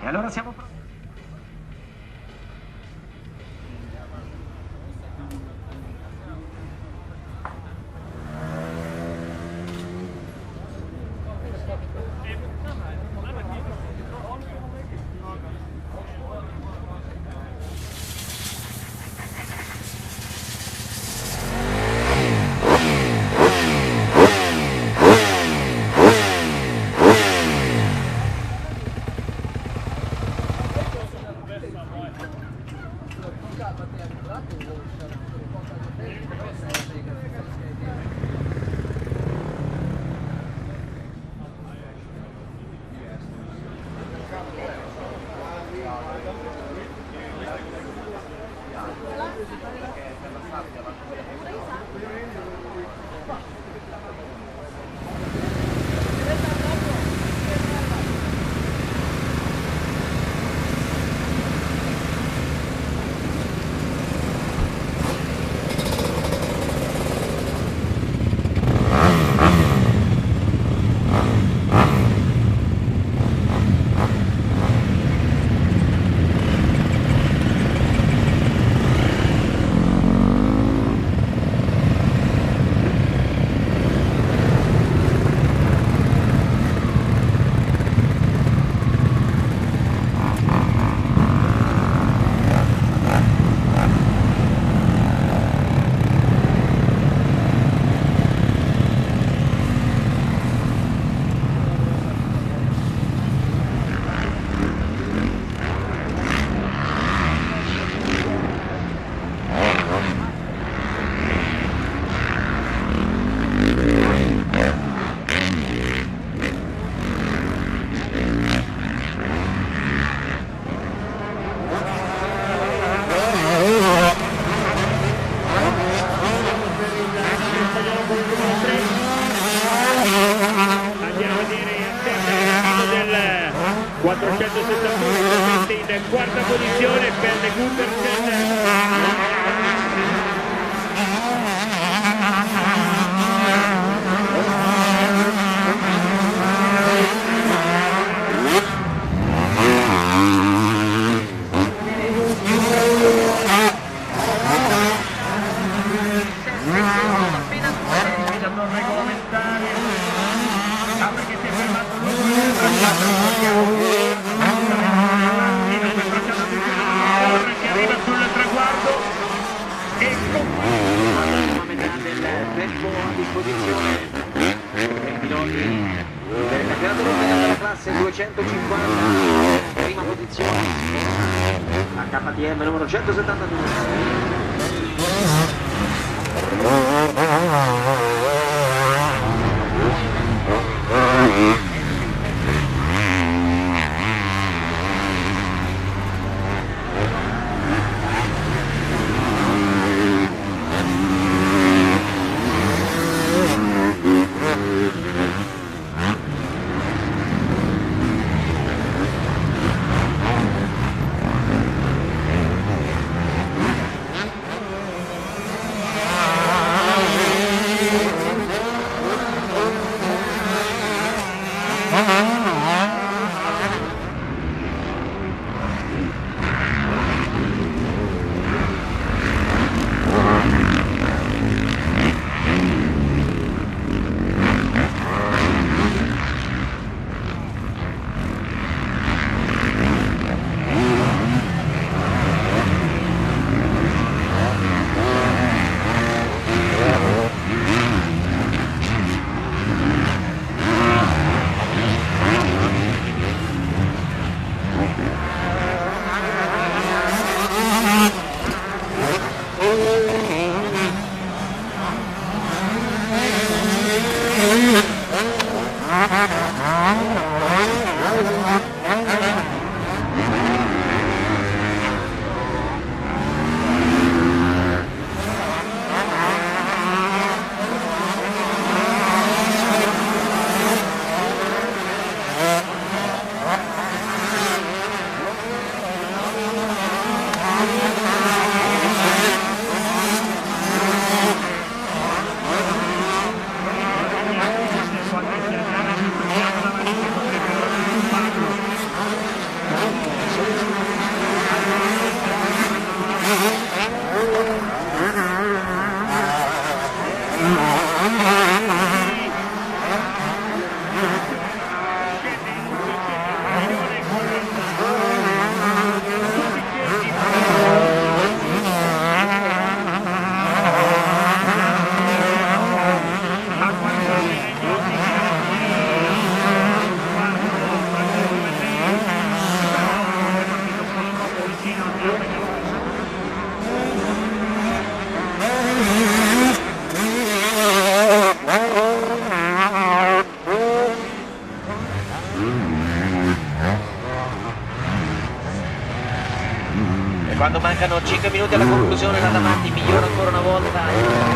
E allora siamo pronti. Andiamo a vedere del 471 in quarta posizione per Guttersen. Che arriva sul traguardo e con metà del tempo a disposizione dei piloti del campionato europeo della classe 250, prima posizione a KTM numero 172. quando mancano 5 minuti alla conclusione la davanti migliora ancora una volta.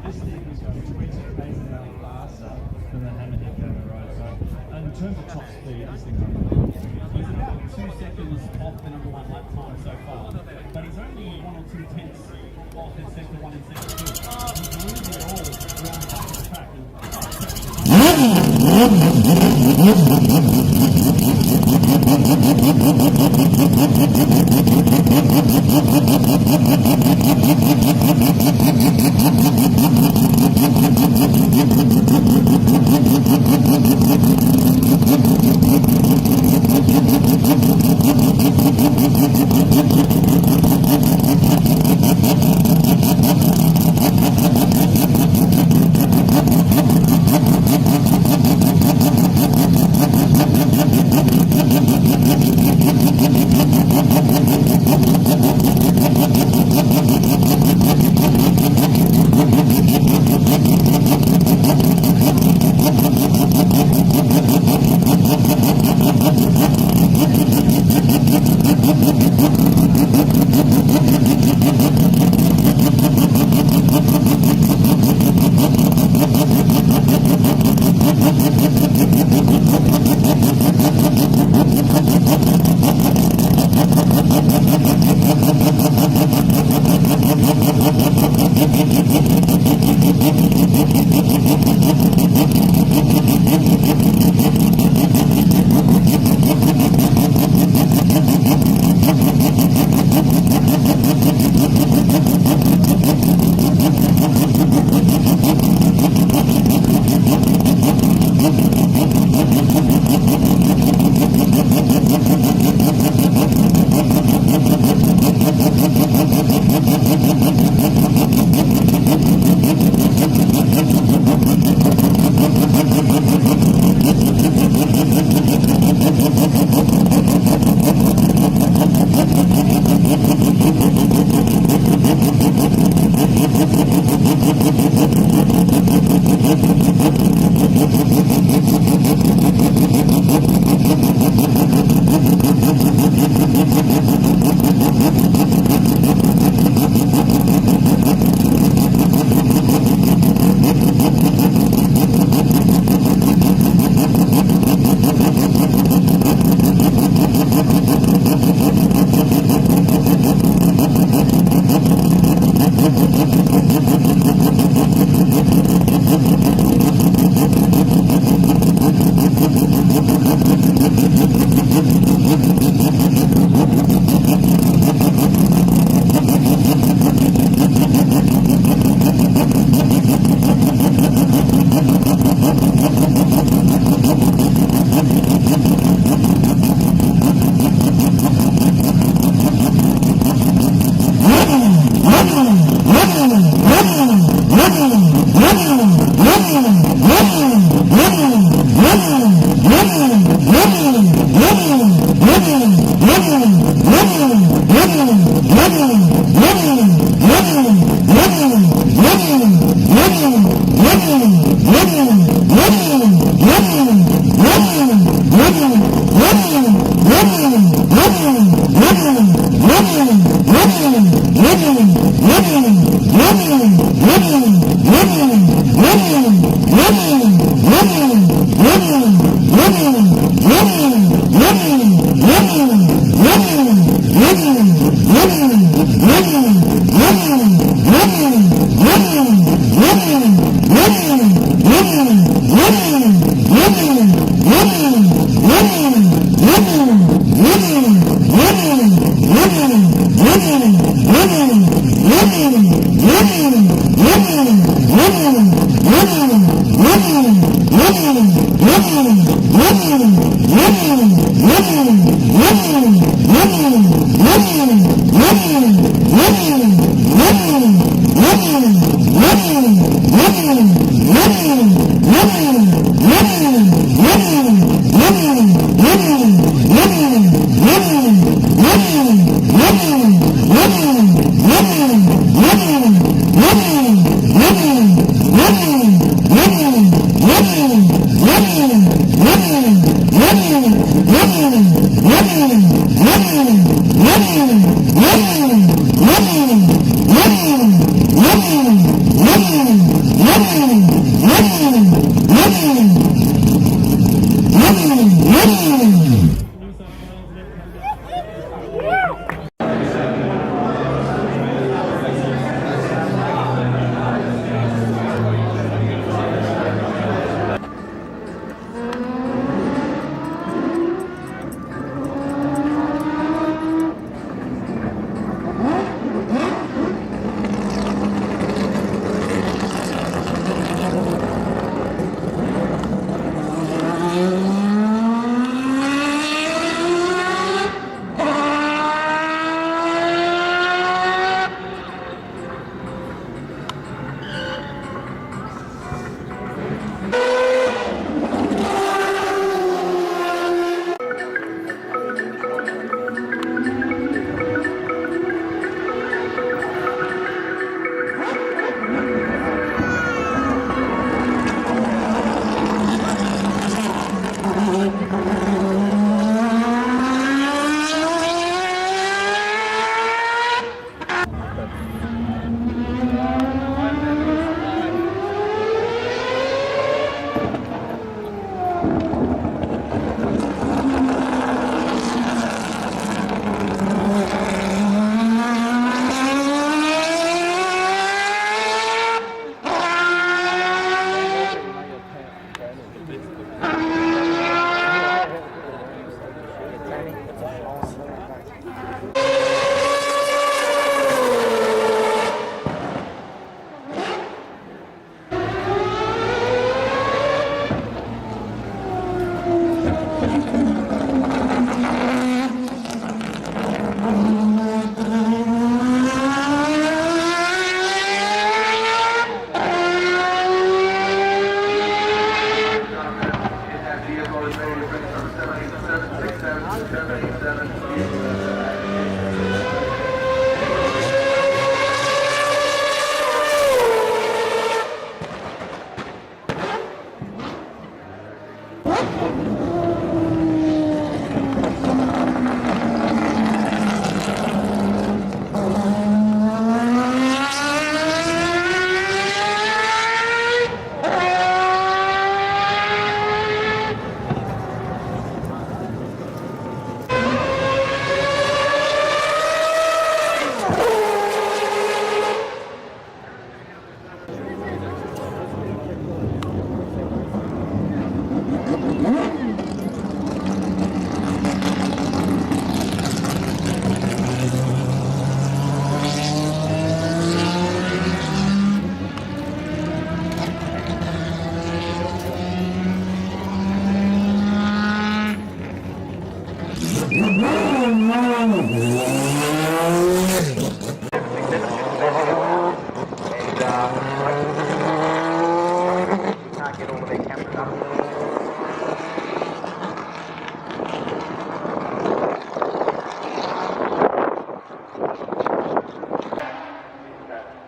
this thing is going 20 km an hour faster than the hammerhead camera, right? So, in terms of top speed, this thing's unbelievable. He's about 2 seconds off the number 1 lap time so far, but he's only 1 or 2 tenths off in sector 1 and sector 2. He's losing it all around the back of the track.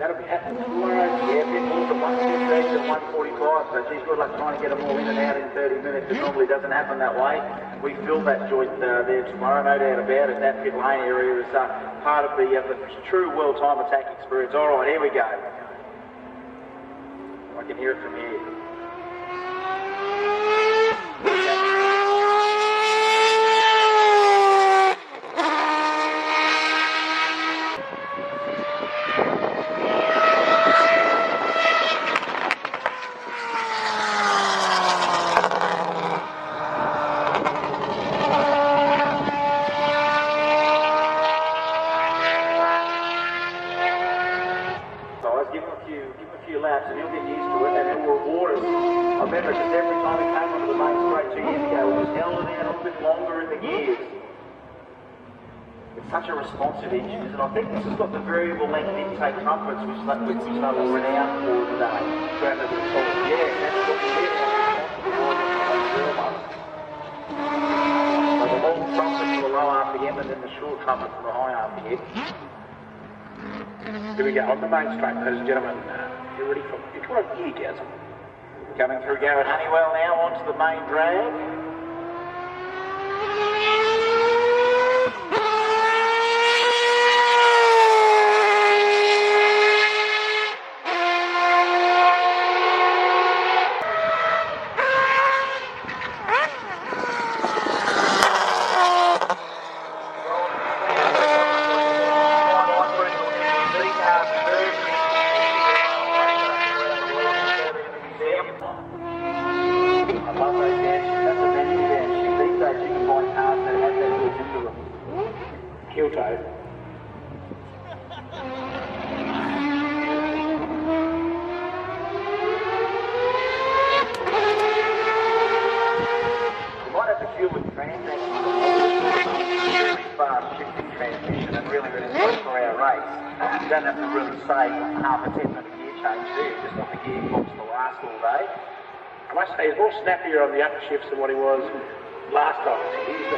That'll be happening tomorrow. Yeah, people look at 126 and 145, so geez, good luck trying to get them all in and out in 30 minutes. It normally doesn't happen that way. We fill that joint there tomorrow, no doubt about it. That pit lane area is part of the true world time attack experience. All right, here we go. I can hear it from here. Give him a few laps and he'll get used to it and it will reward us. I remember just every time he came onto the main straight 2 years ago, we just held it out a little bit longer in the gears. It's such a responsive engine, isn't it? I think this has got the variable length intake trumpets, which we're renowned for today. Yeah, that's what we did. So the long trumpet for the low RPM and then the short trumpet for the high RPM. Here we go, on the main straight, ladies and gentlemen. You're ready for eargasm. Coming through Garrett Honeywell now onto the main drag. I love those dance. That's a menu dance. These days you can buy cars that have that built into them. Kilto. You might have to fuel with transmission, really fast shifting transmission and really close for our race. You don't have to really save half a tenth of a gear change, do you? Just want the gearbox to last all day. I must say he's more snappier on the upper shifts than what he was last time. He's